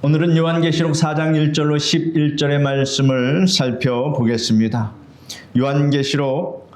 오늘은 요한계시록 4장 1절로 11절의 말씀을 살펴보겠습니다. 요한계시록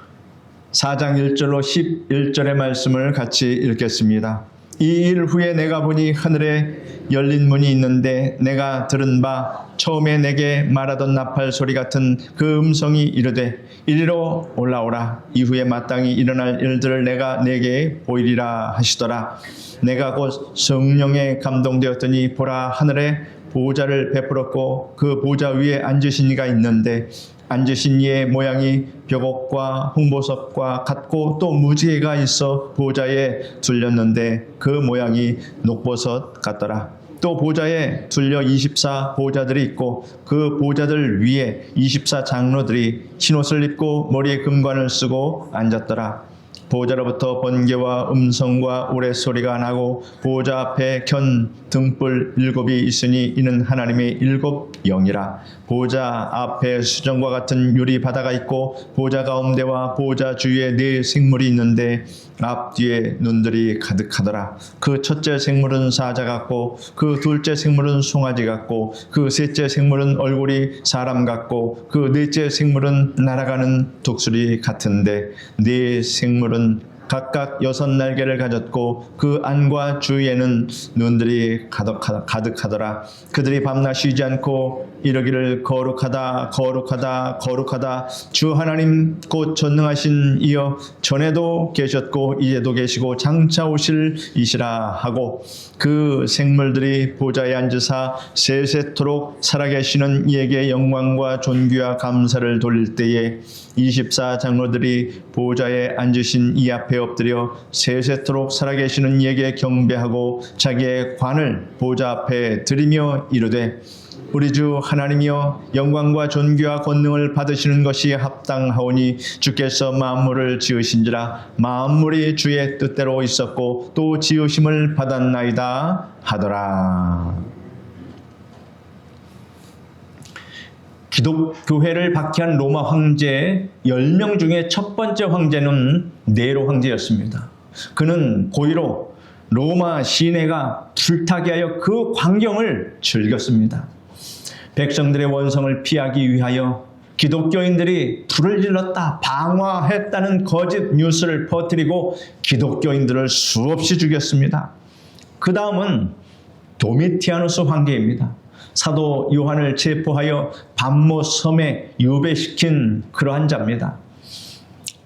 4장 1절로 11절의 말씀을 같이 읽겠습니다. 이 일 후에 내가 보니 하늘에 열린 문이 있는데 내가 들은 바 처음에 내게 말하던 나팔 소리 같은 그 음성이 이르되 이리로 올라오라. 이후에 마땅히 일어날 일들을 내가 내게 보이리라 하시더라. 내가 곧 성령에 감동되었더니 보라, 하늘에 보좌를 베풀었고 그 보좌 위에 앉으신 이가 있는데 앉으신 이의 모양이 벽옥과 홍보석과 같고 또 무지개가 있어 보좌에 둘렸는데 그 모양이 녹보석 같더라. 또 보좌에 둘려 24 보좌들이 있고 그 보좌들 위에 24 장로들이 흰옷을 입고 머리에 금관을 쓰고 앉았더라. 보좌로부터 번개와 음성과 우레소리가 나고 보좌 앞에 켠 등불 7이 있으니 이는 하나님의 7 영이라. 보좌 앞에 수정과 같은 유리 바다가 있고 보좌 가운데와 보좌 주위에 4 생물이 있는데 앞뒤에 눈들이 가득하더라. 그 첫째 생물은 사자 같고 그 둘째 생물은 송아지 같고 그 셋째 생물은 얼굴이 사람 같고 그 넷째 생물은 날아가는 독수리 같은데 4 생물은 각각 6 날개를 가졌고 그 안과 주위에는 눈들이 가득하더라. 그들이 밤낮 쉬지 않고 이르기를 거룩하다 거룩하다 거룩하다 주 하나님 곧 전능하신 이여 전에도 계셨고 이제도 계시고 장차 오실 이시라 하고 그 생물들이 보좌에 앉으사 세세토록 살아계시는 이에게 영광과 존귀와 감사를 돌릴 때에 24 장로들이 보좌에 앉으신 이 앞에 엎드려 세세토록 살아계시는 이에게 경배하고 자기의 관을 보좌 앞에 드리며 이르되 우리 주 하나님이여 영광과 존귀와 권능을 받으시는 것이 합당하오니 주께서 만물을 지으신지라 만물이 주의 뜻대로 있었고 또 지으심을 받았나이다 하더라. 기독교회를 박해한 로마 황제 10명 중에 첫 번째 황제는 네로 황제였습니다. 그는 고의로 로마 시내가 불타게 하여 그 광경을 즐겼습니다. 백성들의 원성을 피하기 위하여 기독교인들이 불을 질렀다, 방화했다는 거짓 뉴스를 퍼뜨리고 기독교인들을 수없이 죽였습니다. 그 다음은 도미티아누스 황제입니다. 사도 요한을 체포하여 밤모 섬에 유배시킨 그러한 자입니다.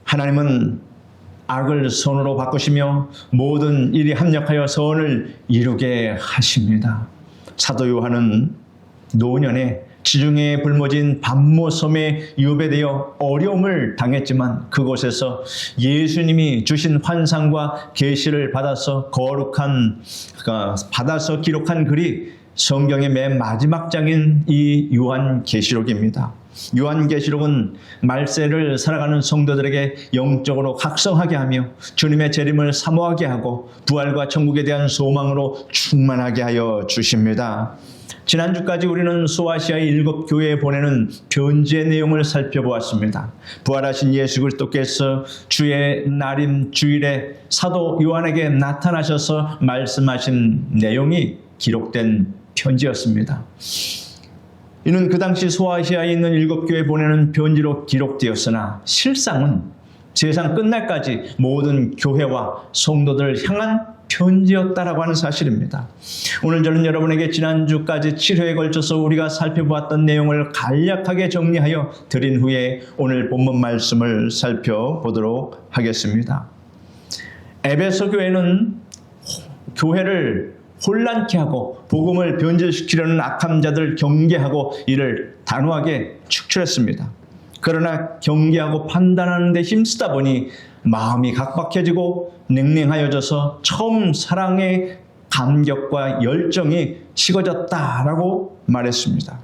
하나님은 악을 선으로 바꾸시며 모든 일이 합력하여 선을 이루게 하십니다. 사도 요한은 노년에 지중해에 불모진 밤모섬에 유배되어 어려움을 당했지만 그곳에서 예수님이 주신 환상과 계시를 받아서 받아서 기록한 글이 성경의 맨 마지막 장인 이 요한계시록입니다. 요한계시록은 말세를 살아가는 성도들에게 영적으로 각성하게 하며 주님의 재림을 사모하게 하고 부활과 천국에 대한 소망으로 충만하게 하여 주십니다. 지난주까지 우리는 소아시아의 7 교회에 보내는 편지의 내용을 살펴보았습니다. 부활하신 예수 그리스도께서 주의 날인 주일에 사도 요한에게 나타나셔서 말씀하신 내용이 기록된 편지였습니다. 이는 그 당시 소아시아에 있는 7 교회에 보내는 편지로 기록되었으나 실상은 세상 끝날까지 모든 교회와 성도들을 향한 편지였다라고 하는 사실입니다. 오늘 저는 여러분에게 지난주까지 7회에 걸쳐서 우리가 살펴보았던 내용을 간략하게 정리하여 드린 후에 오늘 본문 말씀을 살펴보도록 하겠습니다. 에베소 교회는 교회를 혼란케 하고 복음을 변질시키려는 악한 자들을 경계하고 이를 단호하게 축출했습니다. 그러나 경계하고 판단하는 데 힘쓰다 보니 마음이 각박해지고 냉랭하여져서 처음 사랑의 감격과 열정이 식어졌다라고 말했습니다.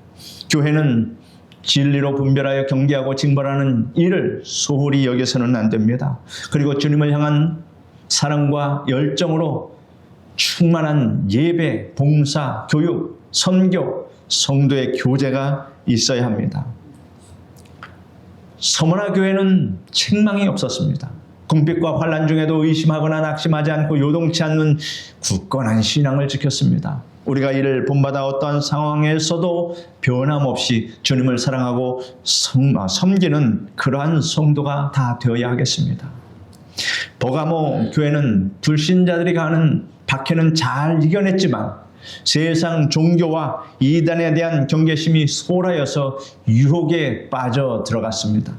교회는 진리로 분별하여 경계하고 징벌하는 일을 소홀히 여겨서는 안 됩니다. 그리고 주님을 향한 사랑과 열정으로 충만한 예배, 봉사, 교육, 선교, 성도의 교제가 있어야 합니다. 서머나 교회는 책망이 없었습니다. 궁핍과 환난 중에도 의심하거나 낙심하지 않고 요동치 않는 굳건한 신앙을 지켰습니다. 우리가 이를 본받아 어떠한 상황에서도 변함없이 주님을 사랑하고 섬기는 그러한 성도가 다 되어야 하겠습니다. 버가모 교회는 불신자들이 가는 박해는 잘 이겨냈지만 세상 종교와 이단에 대한 경계심이 소라여서 유혹에 빠져 들어갔습니다.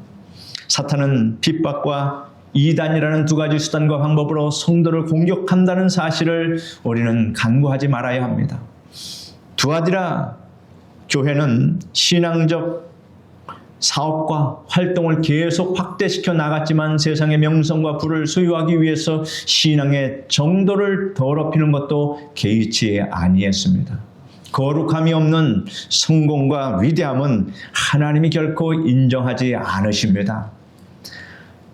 사탄은 핍박과 이단이라는 두 가지 수단과 방법으로 성도를 공격한다는 사실을 우리는 간과하지 말아야 합니다. 두아디라 교회는 신앙적 사업과 활동을 계속 확대시켜 나갔지만 세상의 명성과 부를 소유하기 위해서 신앙의 정도를 더럽히는 것도 개의치 아니했습니다. 거룩함이 없는 성공과 위대함은 하나님이 결코 인정하지 않으십니다.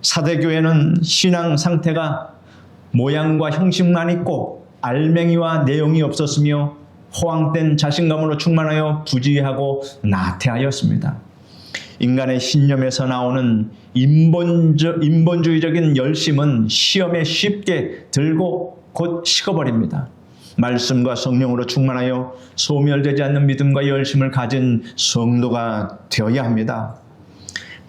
사대교회는 신앙 상태가 모양과 형식만 있고 알맹이와 내용이 없었으며 허황된 자신감으로 충만하여 부지하고 나태하였습니다. 인간의 신념에서 나오는 인본주의적인 열심은 시험에 쉽게 들고 곧 식어버립니다. 말씀과 성령으로 충만하여 소멸되지 않는 믿음과 열심을 가진 성도가 되어야 합니다.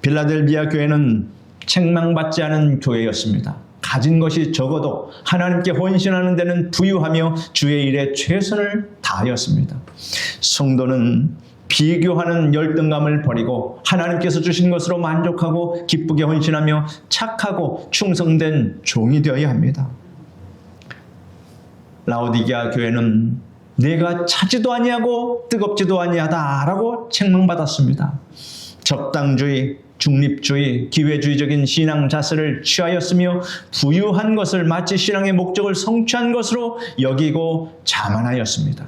빌라델비아 교회는 책망받지 않은 교회였습니다. 가진 것이 적어도 하나님께 헌신하는 데는 부유하며 주의 일에 최선을 다하였습니다. 성도는 비교하는 열등감을 버리고 하나님께서 주신 것으로 만족하고 기쁘게 헌신하며 착하고 충성된 종이 되어야 합니다. 라오디게아 교회는 내가 차지도 아니하고 뜨겁지도 아니하다라고 책망받았습니다. 적당주의, 중립주의, 기회주의적인 신앙 자세를 취하였으며 부유한 것을 마치 신앙의 목적을 성취한 것으로 여기고 자만하였습니다.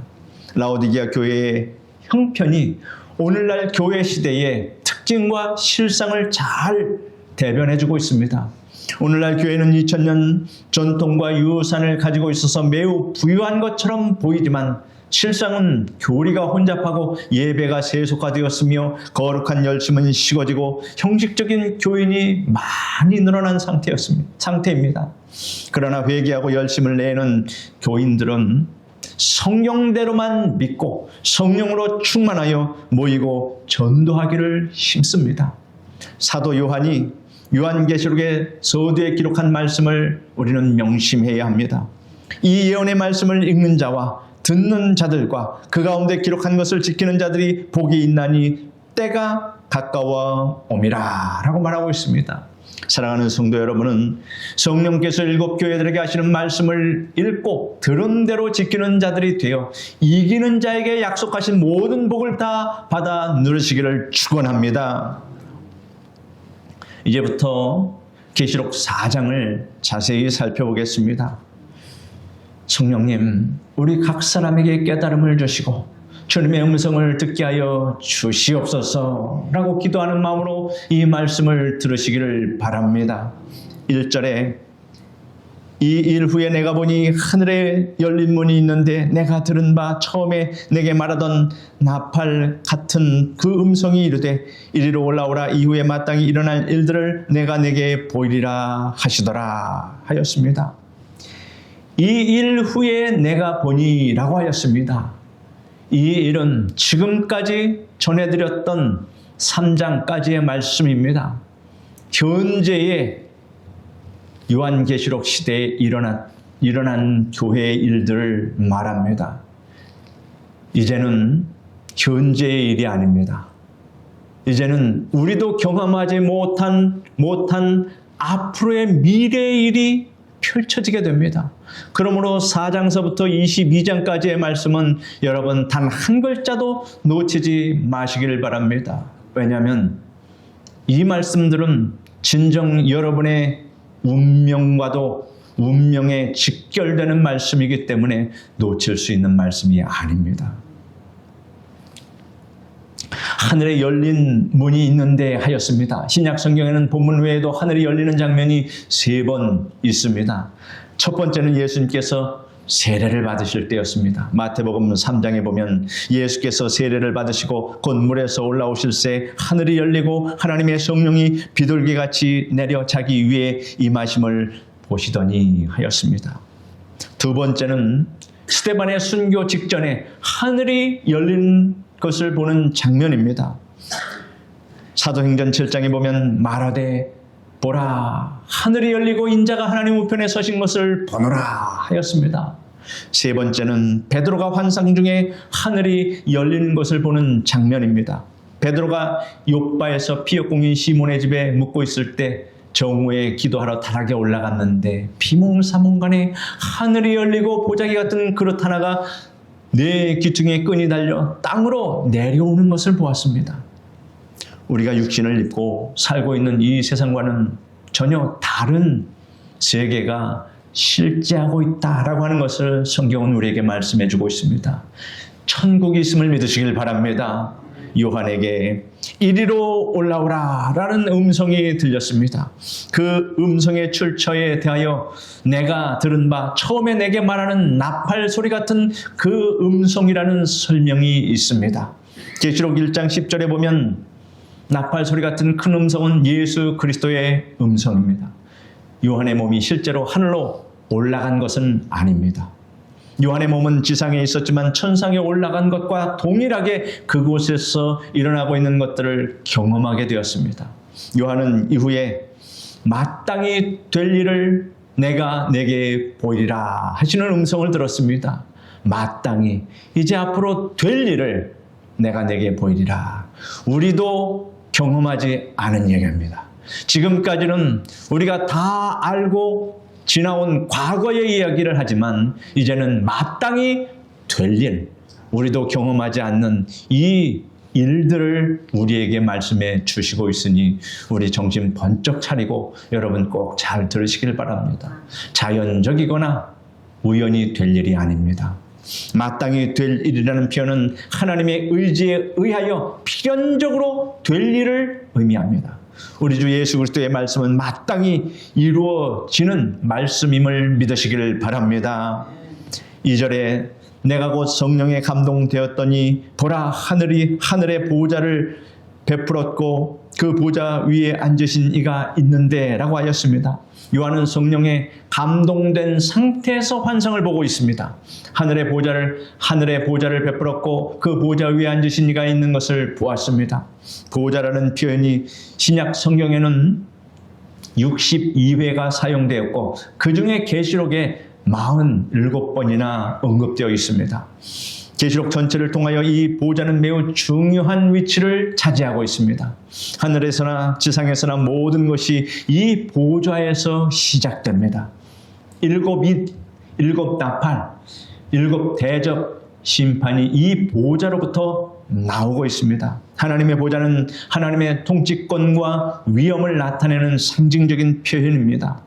라오디게아 교회의 형편이 오늘날 교회 시대의 특징과 실상을 잘 대변해주고 있습니다. 오늘날 교회는 2000년 전통과 유산을 가지고 있어서 매우 부유한 것처럼 보이지만 실상은 교리가 혼잡하고 예배가 세속화되었으며 거룩한 열심은 식어지고 형식적인 교인이 많이 늘어난 상태입니다. 그러나 회개하고 열심을 내는 교인들은 성령대로만 믿고 성령으로 충만하여 모이고 전도하기를 힘씁니다. 사도 요한이 요한계시록의 서두에 기록한 말씀을 우리는 명심해야 합니다. 이 예언의 말씀을 읽는 자와 듣는 자들과 그 가운데 기록한 것을 지키는 자들이 복이 있나니 때가 가까워 옴이라 라고 말하고 있습니다. 사랑하는 성도 여러분은 성령께서 일곱 교회들에게 하시는 말씀을 읽고 들은 대로 지키는 자들이 되어 이기는 자에게 약속하신 모든 복을 다 받아 누리시기를 축원합니다. 이제부터 계시록 4장을 자세히 살펴보겠습니다. 성령님, 우리 각 사람에게 깨달음을 주시고 주님의 음성을 듣게 하여 주시옵소서 라고 기도하는 마음으로 이 말씀을 들으시기를 바랍니다. 1절에 이 일 후에 내가 보니 하늘에 열린 문이 있는데 내가 들은 바 처음에 내게 말하던 나팔 같은 그 음성이 이르되 이리로 올라오라. 이후에 마땅히 일어날 일들을 내가 내게 보이리라 하시더라 하였습니다. 이 일 후에 내가 보니 라고 하였습니다. 이 일은 지금까지 전해드렸던 3장까지의 말씀입니다. 현재의 요한계시록 시대에 일어난 교회의 일들을 말합니다. 이제는 현재의 일이 아닙니다. 이제는 우리도 경험하지 못한 앞으로의 미래의 일이 펼쳐지게 됩니다. 그러므로 4장서부터 22장까지의 말씀은 여러분 단 한 글자도 놓치지 마시길 바랍니다. 왜냐하면 이 말씀들은 진정 여러분의 운명에 직결되는 말씀이기 때문에 놓칠 수 있는 말씀이 아닙니다. 하늘에 열린 문이 있는데 하였습니다. 신약 성경에는 본문 외에도 하늘이 열리는 장면이 3번 있습니다. 첫 번째는 예수님께서 세례를 받으실 때였습니다. 마태복음 3장에 보면 예수께서 세례를 받으시고 곧 물에서 올라오실새 하늘이 열리고 하나님의 성령이 비둘기같이 내려 자기 위에 임하심을 보시더니 하였습니다. 두 번째는 스데반의 순교 직전에 하늘이 열린 것을 보는 장면입니다. 사도행전 7장에 보면 말하되 보라 하늘이 열리고 인자가 하나님 우편에 서신 것을 보노라 하였습니다. 세 번째는 베드로가 환상 중에 하늘이 열리는 것을 보는 장면입니다. 베드로가 욥바에서 피역공인 시몬의 집에 묵고 있을 때 정오에 기도하러 다락에 올라갔는데 비몽사몽간에 하늘이 열리고 보자기 같은 그릇 하나가 네 귀퉁이에 끈이 달려 땅으로 내려오는 것을 보았습니다. 우리가 육신을 입고 살고 있는 이 세상과는 전혀 다른 세계가 실제하고 있다라고 하는 것을 성경은 우리에게 말씀해 주고 있습니다. 천국이 있음을 믿으시길 바랍니다. 요한에게 이리로 올라오라 라는 음성이 들렸습니다. 그 음성의 출처에 대하여 내가 들은 바 처음에 내게 말하는 나팔 소리 같은 그 음성이라는 설명이 있습니다. 계시록 1장 10절에 보면 나팔 소리 같은 큰 음성은 예수 그리스도의 음성입니다. 요한의 몸이 실제로 하늘로 올라간 것은 아닙니다. 요한의 몸은 지상에 있었지만 천상에 올라간 것과 동일하게 그곳에서 일어나고 있는 것들을 경험하게 되었습니다. 요한은 이후에 마땅히 될 일을 내가 내게 보이리라 하시는 음성을 들었습니다. 마땅히 이제 앞으로 될 일을 내가 내게 보이리라. 우리도 경험하지 않은 얘기입니다. 지금까지는 우리가 다 알고 지나온 과거의 이야기를 하지만 이제는 마땅히 될 일, 우리도 경험하지 않는 이 일들을 우리에게 말씀해 주시고 있으니 우리 정신 번쩍 차리고 여러분 꼭 잘 들으시길 바랍니다. 자연적이거나 우연히 될 일이 아닙니다. 마땅히 될 일이라는 표현은 하나님의 의지에 의하여 필연적으로 될 일을 의미합니다. 우리 주 예수 그리스도의 말씀은 마땅히 이루어지는 말씀임을 믿으시길 바랍니다. 2절에 내가 곧 성령에 감동되었더니 보라 하늘의 보좌를 베풀었고 그 보좌 위에 앉으신 이가 있는데 라고 하였습니다. 요한은 성령에 감동된 상태에서 환상을 보고 있습니다. 하늘의 보좌를 베풀었고 그 보좌 위에 앉으신 이가 있는 것을 보았습니다. 보좌라는 표현이 신약 성경에는 62회가 사용되었고 그 중에 계시록에 47번이나 언급되어 있습니다. 계시록 전체를 통하여 이 보좌는 매우 중요한 위치를 차지하고 있습니다. 하늘에서나 지상에서나 모든 것이 이 보좌에서 시작됩니다. 일곱 나팔, 7 대접 심판이 이 보좌로부터 나오고 있습니다. 하나님의 보좌는 하나님의 통치권과 위엄을 나타내는 상징적인 표현입니다.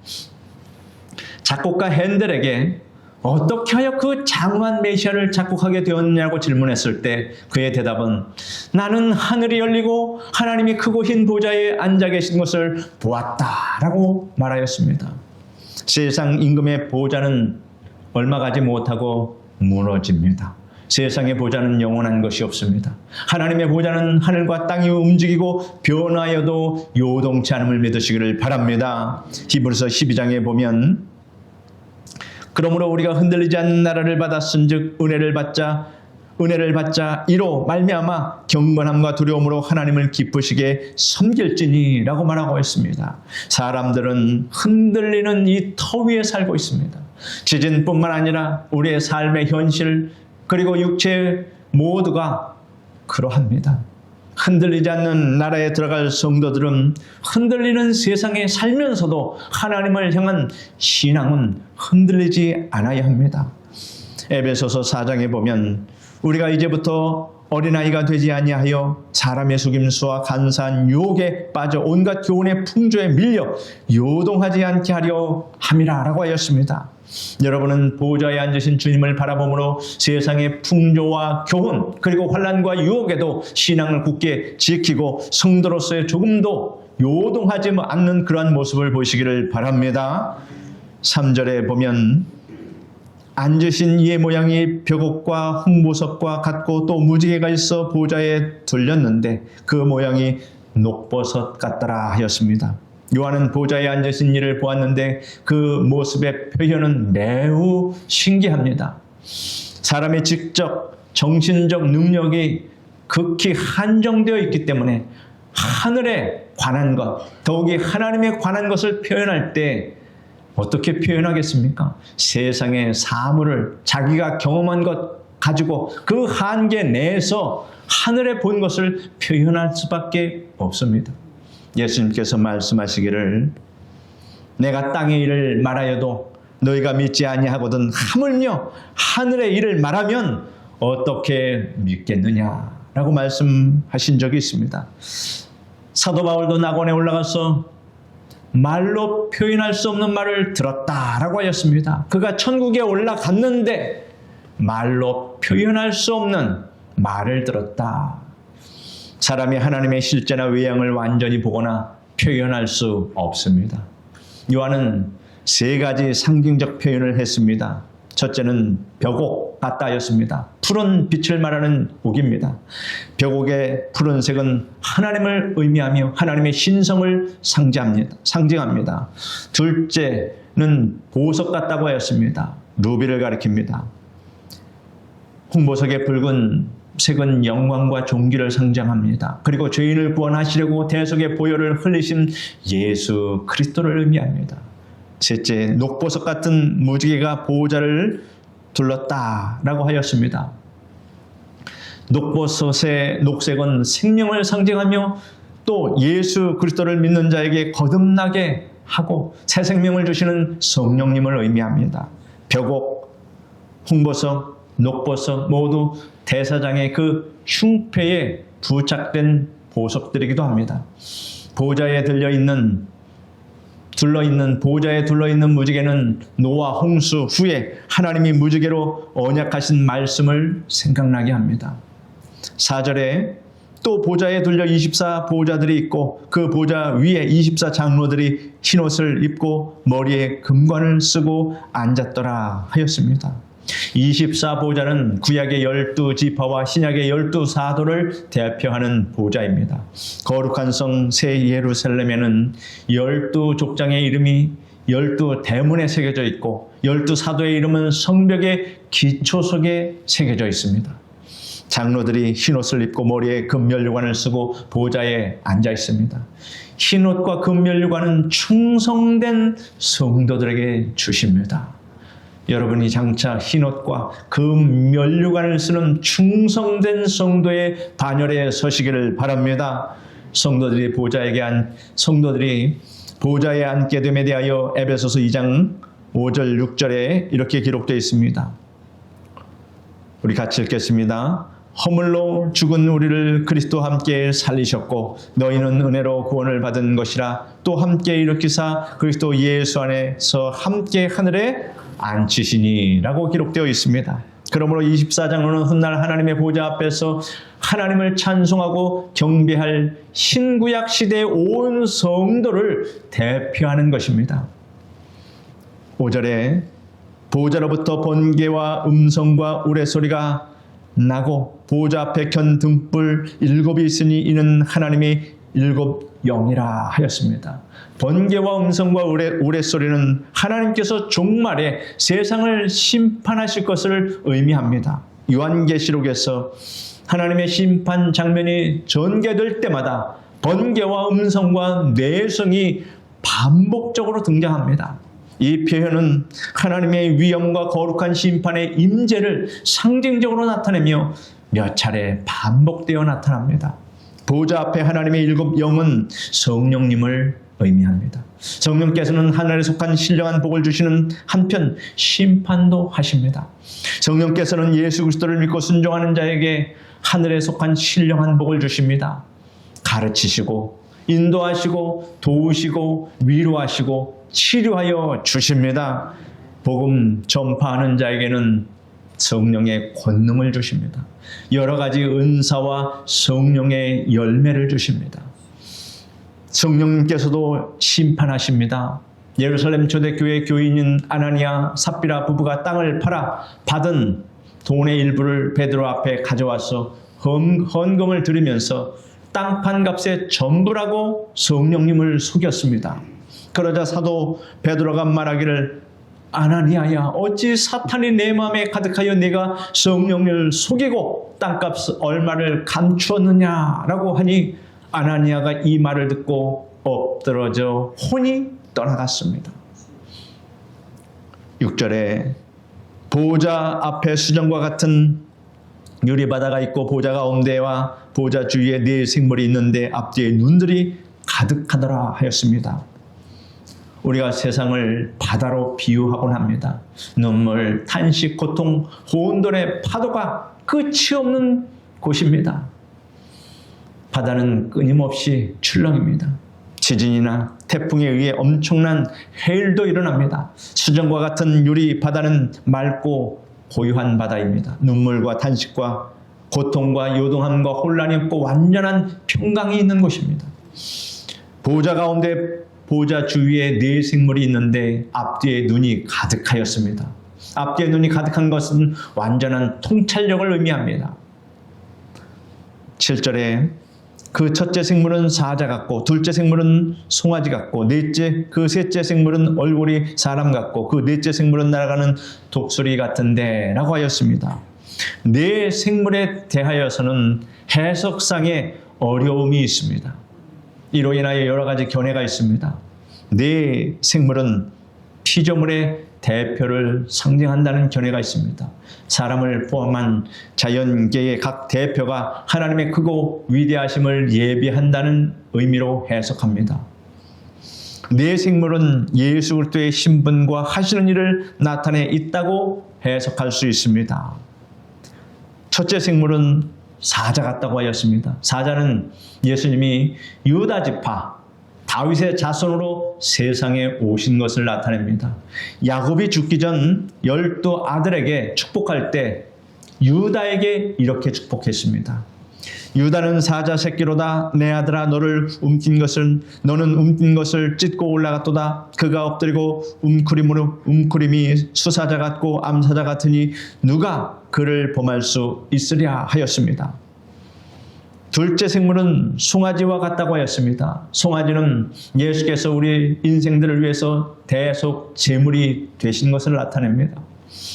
작곡가 핸델에게 어떻게 하여 그 장엄한 메시아를 작곡하게 되었냐고 질문했을 때 그의 대답은 나는 하늘이 열리고 하나님이 크고 흰 보좌에 앉아 계신 것을 보았다라고 말하였습니다. 세상 임금의 보좌는 얼마 가지 못하고 무너집니다. 세상의 보좌는 영원한 것이 없습니다. 하나님의 보좌는 하늘과 땅이 움직이고 변화여도 요동치 않음을 믿으시기를 바랍니다. 히브리서 12장에 보면 그러므로 우리가 흔들리지 않는 나라를 받았은즉 은혜를 받자 이로 말미암아 경건함과 두려움으로 하나님을 기쁘시게 섬길지니라고 말하고 있습니다. 사람들은 흔들리는 이 터 위에 살고 있습니다. 지진뿐만 아니라 우리의 삶의 현실 그리고 육체 모두가 그러합니다. 흔들리지 않는 나라에 들어갈 성도들은 흔들리는 세상에 살면서도 하나님을 향한 신앙은 흔들리지 않아야 합니다. 에베소서 4장에 보면 우리가 이제부터 어린아이가 되지 아니하여 사람의 속임수와 간사한 유혹에 빠져 온갖 교훈의 풍조에 밀려 요동하지 않게 하려 함이라 라고 하였습니다. 여러분은 보좌에 앉으신 주님을 바라보므로 세상의 풍조와 교훈 그리고 환난과 유혹에도 신앙을 굳게 지키고 성도로서의 조금도 요동하지 않는 그러한 모습을 보시기를 바랍니다. 3절에 보면 앉으신 이의 모양이 벽옥과 홍보석과 같고 또 무지개가 있어 보좌에 들렸는데 그 모양이 녹버섯 같더라 하였습니다. 요한은 보좌에 앉으신 이를 보았는데 그 모습의 표현은 매우 신기합니다. 사람의 지적, 정신적 능력이 극히 한정되어 있기 때문에 하늘에 관한 것, 더욱이 하나님에 관한 것을 표현할 때 어떻게 표현하겠습니까? 세상의 사물을 자기가 경험한 것 가지고 그 한계 내에서 하늘에 본 것을 표현할 수밖에 없습니다. 예수님께서 말씀하시기를 내가 땅의 일을 말하여도 너희가 믿지 아니하거든 하물며 하늘의 일을 말하면 어떻게 믿겠느냐라고 말씀하신 적이 있습니다. 사도 바울도 낙원에 올라가서 말로 표현할 수 없는 말을 들었다라고 하였습니다. 그가 천국에 올라갔는데 말로 표현할 수 없는 말을 들었다. 사람이 하나님의 실제나 외양을 완전히 보거나 표현할 수 없습니다. 요한은 세 가지 상징적 표현을 했습니다. 첫째는 벽옥 같다 하였습니다. 푸른 빛을 말하는 옥입니다. 벽옥의 푸른색은 하나님을 의미하며 하나님의 신성을 상징합니다. 둘째는 보석 같다고 하였습니다. 루비를 가리킵니다. 홍보석의 붉은 색은 영광과 존귀를 상징합니다. 그리고 죄인을 구원하시려고 대속의 보혈을 흘리신 예수 그리스도를 의미합니다. 셋째, 녹보석 같은 무지개가 보호자를 둘렀다라고 하였습니다. 녹보석의 녹색은 생명을 상징하며 또 예수 그리스도를 믿는 자에게 거듭나게 하고 새 생명을 주시는 성령님을 의미합니다. 벽옥, 홍보석, 녹보석 모두 대사장의 그 흉패에 부착된 보석들이기도 합니다. 보호자에 보호자에 둘러있는 무지개는 노아 홍수 후에 하나님이 무지개로 언약하신 말씀을 생각나게 합니다. 4절에 또 보좌에 둘려 24 보호자들이 있고 그 보좌 위에 24 장로들이 흰옷을 입고 머리에 금관을 쓰고 앉았더라 하였습니다. 24 보좌는 구약의 12지파와 신약의 12사도를 대표하는 보좌입니다. 거룩한 성 새 예루살렘에는 12족장의 이름이 12대문에 새겨져 있고 12사도의 이름은 성벽의 기초 속에 새겨져 있습니다. 장로들이 흰옷을 입고 머리에 금면류관을 쓰고 보좌에 앉아 있습니다. 흰옷과 금면류관은 충성된 성도들에게 주십니다. 여러분이 장차 흰옷과 금면류관을 쓰는 충성된 성도의 반열에 서시기를 바랍니다. 성도들이 보좌에 앉게 됨에 대하여 에베소서 2장 5절 6절에 이렇게 기록되어 있습니다. 우리 같이 읽겠습니다. 허물로 죽은 우리를 그리스도와 함께 살리셨고 너희는 은혜로 구원을 받은 것이라 또 함께 일으키사 그리스도 예수 안에서 함께 하늘에 앉히시니 라고 기록되어 있습니다. 그러므로 24장로는 훗날 하나님의 보좌 앞에서 하나님을 찬송하고 경배할 신구약 시대의 온 성도를 대표하는 것입니다. 5절에 보좌로부터 번개와 음성과 우레소리가 나고 보좌 앞에 켠 등불 7이 있으니 이는 하나님의 7 영이라 하였습니다. 번개와 음성과 우레소리는 하나님께서 종말에 세상을 심판하실 것을 의미합니다. 요한계시록에서 하나님의 심판 장면이 전개될 때마다 번개와 음성과 내성이 반복적으로 등장합니다. 이 표현은 하나님의 위엄과 거룩한 심판의 임재를 상징적으로 나타내며 몇 차례 반복되어 나타납니다. 보좌 앞에 하나님의 7 영은 성령님을 의미합니다. 성령께서는 하늘에 속한 신령한 복을 주시는 한편 심판도 하십니다. 성령께서는 예수 그리스도를 믿고 순종하는 자에게 하늘에 속한 신령한 복을 주십니다. 가르치시고 인도하시고 도우시고 위로하시고 치료하여 주십니다. 복음 전파하는 자에게는 성령의 권능을 주십니다. 여러 가지 은사와 성령의 열매를 주십니다. 성령님께서도 심판하십니다. 예루살렘 초대교회 교인인 아나니아 삽비라 부부가 땅을 팔아 받은 돈의 일부를 베드로 앞에 가져와서 헌금을 드리면서 땅 판 값의 전부라고 성령님을 속였습니다. 그러자 사도 베드로가 말하기를 아나니아야, 어찌 사탄이 내 마음에 가득하여 내가 성령을 속이고 땅값 얼마를 감추었느냐라고 하니 아나니아가 이 말을 듣고 엎드러져 혼이 떠나갔습니다. 6절에 보좌 앞에 수정과 같은 유리바다가 있고 보좌 가운데와 보좌 주위에 네 생물이 있는데 앞뒤에 눈들이 가득하더라 하였습니다. 우리가 세상을 바다로 비유하곤 합니다. 눈물, 탄식, 고통, 혼돈의 파도가 끝이 없는 곳입니다. 바다는 끊임없이 출렁입니다. 지진이나 태풍에 의해 엄청난 해일도 일어납니다. 수정과 같은 유리 바다는 맑고 고요한 바다입니다. 눈물과 탄식과 고통과 요동함과 혼란이 없고 완전한 평강이 있는 곳입니다. 보좌 가운데 보좌 주위에 네 생물이 있는데 앞뒤에 눈이 가득하였습니다. 앞뒤에 눈이 가득한 것은 완전한 통찰력을 의미합니다. 7절에 그 첫째 생물은 사자 같고 둘째 생물은 송아지 같고 셋째 생물은 얼굴이 사람 같고 그 넷째 생물은 날아가는 독수리 같은데 라고 하였습니다. 네 생물에 대하여서는 해석상의 어려움이 있습니다. 이로 인하여 여러 가지 견해가 있습니다. 네 생물은 피조물의 대표를 상징한다는 견해가 있습니다. 사람을 포함한 자연계의 각 대표가 하나님의 크고 위대하심을 예비한다는 의미로 해석합니다. 네 생물은 예수 그리스도의 신분과 하시는 일을 나타내 있다고 해석할 수 있습니다. 첫째 생물은 사자 같다고 하였습니다. 사자는 예수님이 유다 지파 다윗의 자손으로 세상에 오신 것을 나타냅니다. 야곱이 죽기 전 12 아들에게 축복할 때 유다에게 이렇게 축복했습니다. 유다는 사자 새끼로다. 내 아들아, 너는 움킨 것을 찢고 올라갔도다. 그가 엎드리고 움크림이 수사자 같고 암사자 같으니 누가 그를 범할 수 있으랴 하였습니다. 둘째 생물은 송아지와 같다고 하였습니다. 송아지는 예수께서 우리 인생들을 위해서 대속 제물이 되신 것을 나타냅니다.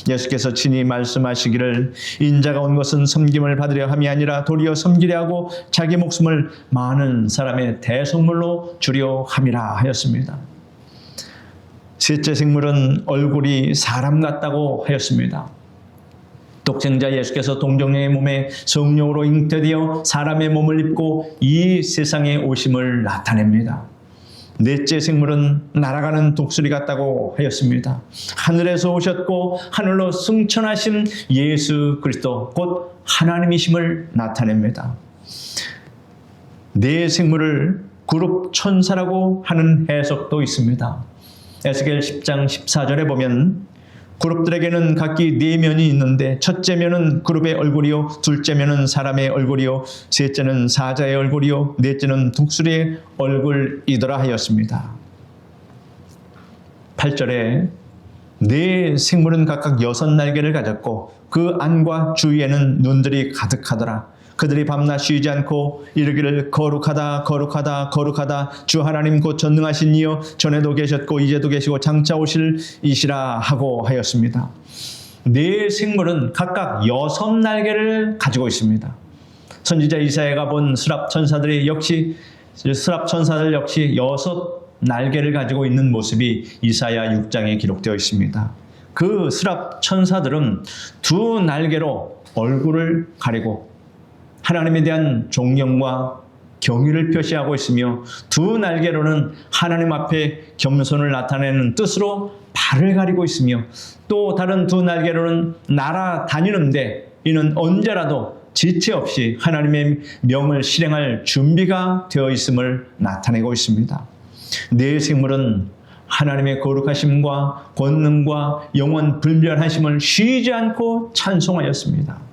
예수께서 친히 말씀하시기를 인자가 온 것은 섬김을 받으려 함이 아니라 도리어 섬기려 하고 자기 목숨을 많은 사람의 대속물로 주려 함이라 하였습니다. 셋째 생물은 얼굴이 사람 같다고 하였습니다. 독생자 예수께서 동정녀의 몸에 성령으로 잉태되어 사람의 몸을 입고 이 세상에 오심을 나타냅니다. 넷째 생물은 날아가는 독수리 같다고 하였습니다. 하늘에서 오셨고 하늘로 승천하신 예수 그리스도 곧 하나님이심을 나타냅니다. 네 생물을 그룹 천사라고 하는 해석도 있습니다. 에스겔 10장 14절에 보면 그룹들에게는 각기 4면이 있는데 첫째 면은 그룹의 얼굴이요, 둘째 면은 사람의 얼굴이요, 셋째는 사자의 얼굴이요, 넷째는 독수리의 얼굴이더라 하였습니다. 8절에 네 생물은 각각 6 날개를 가졌고 그 안과 주위에는 눈들이 가득하더라. 그들이 밤낮 쉬지 않고 이르기를 거룩하다 거룩하다 거룩하다 주 하나님 곧 전능하신 이여 전에도 계셨고 이제도 계시고 장차 오실 이시라 하고 하였습니다. 네 생물은 각각 6 날개를 가지고 있습니다. 선지자 이사야가 본 스랍 천사들 역시 6 날개를 가지고 있는 모습이 이사야 6장에 기록되어 있습니다. 그 스랍 천사들은 2 날개로 얼굴을 가리고 하나님에 대한 존경과 경의를 표시하고 있으며 2 날개로는 하나님 앞에 겸손을 나타내는 뜻으로 발을 가리고 있으며 또 다른 2 날개로는 날아다니는데 이는 언제라도 지체 없이 하나님의 명을 실행할 준비가 되어 있음을 나타내고 있습니다. 네 생물은 하나님의 거룩하심과 권능과 영원 불변하심을 쉬지 않고 찬송하였습니다.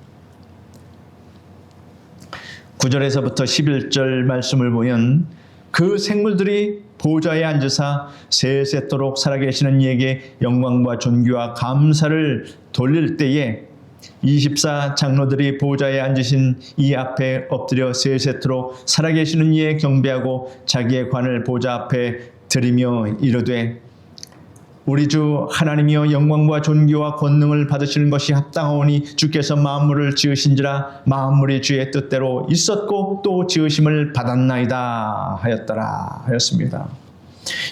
9절에서부터 11절 말씀을 보면 그 생물들이 보좌에 앉으사 세세토록 살아계시는 이에게 영광과 존귀와 감사를 돌릴 때에 24 장로들이 보좌에 앉으신 이 앞에 엎드려 세세토록 살아계시는 이에 경배하고 자기의 관을 보좌 앞에 드리며 이르되 우리 주 하나님이여 영광과 존귀와 권능을 받으시는 것이 합당하오니 주께서 만물을 지으신지라 만물이 주의 뜻대로 있었고 또 지으심을 받았나이다 하였더라 하였습니다.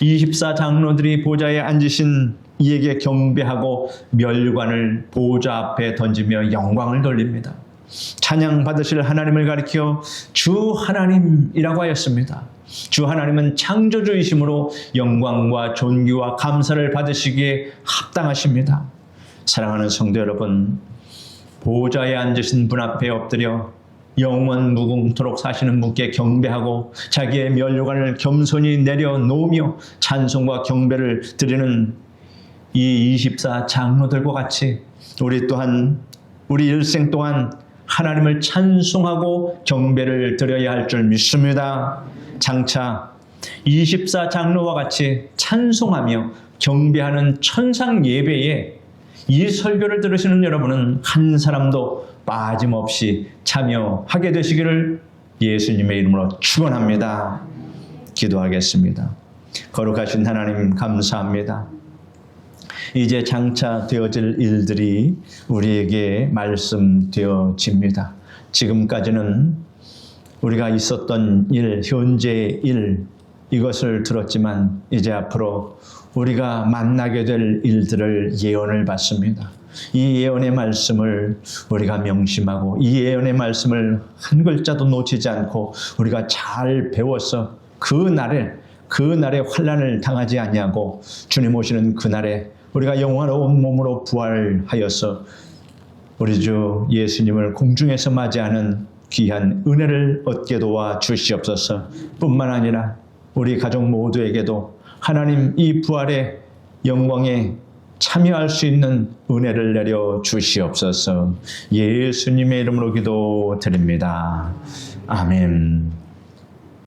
24 장로들이 보좌에 앉으신 이에게 경배하고 멸관을 보좌 앞에 던지며 영광을 돌립니다. 찬양 받으실 하나님을 가리켜 주 하나님이라고 하였습니다. 주 하나님은 창조주이심으로 영광과 존귀와 감사를 받으시기에 합당하십니다. 사랑하는 성도 여러분, 보좌에 앉으신 분 앞에 엎드려 영원 무궁토록 사시는 분께 경배하고 자기의 면류관을 겸손히 내려놓으며 찬송과 경배를 드리는 이 24 장로들과 같이 우리 또한 우리 일생 동안 하나님을 찬송하고 경배를 드려야 할 줄 믿습니다. 장차 24 장로와 같이 찬송하며 경배하는 천상 예배에 이 설교를 들으시는 여러분은 한 사람도 빠짐없이 참여하게 되시기를 예수님의 이름으로 축원합니다. 기도하겠습니다. 거룩하신 하나님 감사합니다. 이제 장차 되어질 일들이 우리에게 말씀되어집니다. 지금까지는 우리가 있었던 일, 현재의 일, 이것을 들었지만 이제 앞으로 우리가 만나게 될 일들을 예언을 받습니다. 이 예언의 말씀을 우리가 명심하고 이 예언의 말씀을 한 글자도 놓치지 않고 우리가 잘 배워서 그날에 환난을 당하지 아니하고 주님 오시는 그날에 우리가 영원한 몸으로 부활하여서 우리 주 예수님을 공중에서 맞이하는 귀한 은혜를 얻게 도와 주시옵소서. 뿐만 아니라 우리 가족 모두에게도 하나님 이 부활의 영광에 참여할 수 있는 은혜를 내려 주시옵소서. 예수님의 이름으로 기도드립니다. 아멘.